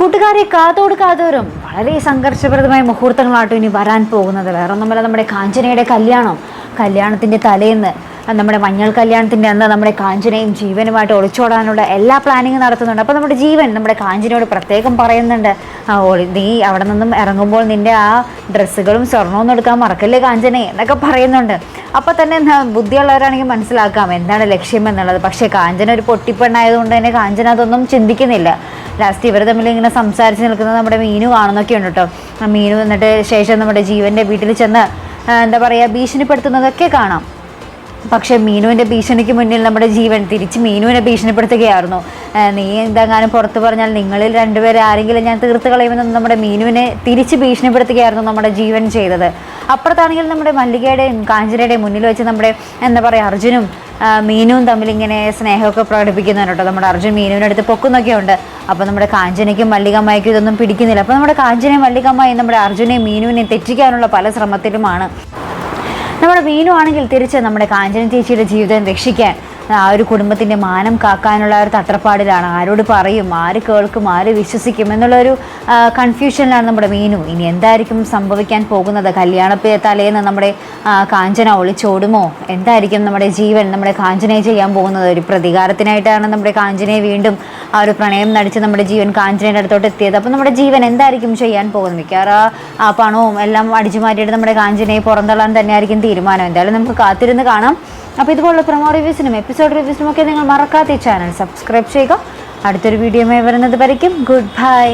കൂട്ടുകാരെ കാതോട് കാതോറും വളരെ സംഘർഷപ്രദമായ മുഹൂർത്തങ്ങളാട്ടോ ഇനി വരാൻ പോകുന്നത്. വേറൊന്നുമല്ല, നമ്മുടെ കാഞ്ചനയുടെ കല്യാണത്തിൻ്റെ തലേന്ന്, നമ്മുടെ മഞ്ഞൾ കല്യാണത്തിൻ്റെ അന്ന് നമ്മുടെ കാഞ്ചനയും ജീവനുമായിട്ട് ഒളിച്ചോടാനുള്ള എല്ലാ പ്ലാനിങ്ങും നടത്തുന്നുണ്ട്. അപ്പോൾ നമ്മുടെ ജീവൻ നമ്മുടെ കാഞ്ചനയോട് പ്രത്യേകം പറയുന്നുണ്ട്, നീ അവിടെ നിന്നും ഇറങ്ങുമ്പോൾ നിൻ്റെ ആ ഡ്രസ്സുകളും സ്വർണ്ണവും എടുക്കാൻ മറക്കല്ലേ കാഞ്ചനെ എന്നൊക്കെ പറയുന്നുണ്ട്. അപ്പോൾ തന്നെ ബുദ്ധിയുള്ളവരാണെങ്കിൽ മനസ്സിലാക്കാം എന്താണ് ലക്ഷ്യം എന്നുള്ളത്. പക്ഷേ കാഞ്ചന ഒരു പൊട്ടിപ്പെണ്ണായതുകൊണ്ട് തന്നെ കാഞ്ചന അതൊന്നും ചിന്തിക്കുന്നില്ല. ലാസ്റ്റ് ഇവർ തമ്മിൽ ഇങ്ങനെ സംസാരിച്ച് നിൽക്കുന്നത് നമ്മുടെ മീനു കാണുന്നൊക്കെ ഉണ്ട് കേട്ടോ. മീനു എന്നിട്ട് ശേഷം നമ്മുടെ ജീവൻ്റെ വീട്ടിൽ ചെന്ന് എന്താ പറയുക, ഭീഷണിപ്പെടുത്തുന്നതൊക്കെ കാണാം. പക്ഷേ മീനുവിൻ്റെ ഭീഷണിക്ക് മുന്നിൽ നമ്മുടെ ജീവൻ തിരിച്ച് മീനുവിനെ ഭീഷണിപ്പെടുത്തുകയായിരുന്നു. നീ എന്തെങ്ങാനും പുറത്ത് പറഞ്ഞാൽ നിങ്ങളിൽ രണ്ടുപേരെ ആരെങ്കിലും ഞാൻ തീർത്ത് കളയുമെന്ന് നമ്മുടെ മീനുവിനെ തിരിച്ച് ഭീഷണിപ്പെടുത്തുകയായിരുന്നു നമ്മുടെ ജീവൻ ചെയ്തത്. അപ്പുറത്താണെങ്കിൽ നമ്മുടെ മല്ലികയുടെയും കാഞ്ചനയുടെയും മുന്നിൽ വെച്ച് നമ്മുടെ എന്താ പറയുക, അർജുനും മീനുവും തമ്മിൽ ഇങ്ങനെ സ്നേഹമൊക്കെ പ്രകടിപ്പിക്കുന്നുണ്ട് കേട്ടോ. നമ്മുടെ അർജുൻ മീനുവിനടുത്ത് പൊക്കുന്നൊക്കെ ഉണ്ട്. അപ്പോൾ നമ്മുടെ കാഞ്ചനയ്ക്കും മല്ലികമ്മയ്ക്കും ഇതൊന്നും പിടിക്കുന്നില്ല. അപ്പോൾ നമ്മുടെ കാഞ്ചനയും മല്ലികമ്മയും നമ്മുടെ അർജുനെയും മീനുവിനെയും തെറ്റിക്കാനുള്ള പല ശ്രമത്തിലുമാണ്. നമ്മുടെ മീനു ആണെങ്കിൽ തിരിച്ച് നമ്മുടെ കാഞ്ചന ചേച്ചിയുടെ ജീവിതം രക്ഷിക്കാൻ, ആ ഒരു കുടുംബത്തിൻ്റെ മാനം കാക്കാനുള്ള ഒരു തത്രപ്പാടിലാണ്. ആരോട് പറയും, ആര് കേൾക്കും, ആര് വിശ്വസിക്കും എന്നുള്ളൊരു കൺഫ്യൂഷനിലാണ് നമ്മുടെ മീനു. ഇനി എന്തായിരിക്കും സംഭവിക്കാൻ പോകുന്നത്? കല്യാണ തലേന്ന് നമ്മുടെ കാഞ്ചന ഒളിച്ചോടുമോ? എന്തായിരിക്കും നമ്മുടെ ജീവൻ നമ്മുടെ കാഞ്ചനയെ ചെയ്യാൻ പോകുന്നത്? ഒരു പ്രതികാരത്തിനായിട്ടാണ് നമ്മുടെ കാഞ്ചനയെ വീണ്ടും ആ ഒരു പ്രണയം നടിച്ച് നമ്മുടെ ജീവൻ കാഞ്ചനയുടെ അടുത്തോട്ട് എത്തിയത്. അപ്പോൾ നമ്മുടെ ജീവൻ എന്തായിരിക്കും ചെയ്യാൻ പോകുന്നത്? മിക്കവാറും ആ പണവും എല്ലാം അടിച്ചു മാറ്റിയിട്ട് നമ്മുടെ കാഞ്ചനയെ പുറന്തള്ളാൻ തന്നെയായിരിക്കും തീരുമാനം. എന്തായാലും നമുക്ക് കാത്തിരുന്ന് കാണാം. അപ്പോൾ ഇതുപോലുള്ള പ്രൊമോ റിവ്യൂസിനും എപ്പിസോഡ് റിവ്യൂസിനും ഒക്കെ നിങ്ങൾ മറക്കാത്ത ഈ ചാനൽ സബ്സ്ക്രൈബ് ചെയ്യുക. അടുത്തൊരു വീഡിയോയുമായി വരുന്നത് വരയ്ക്കും ഗുഡ് ബൈ.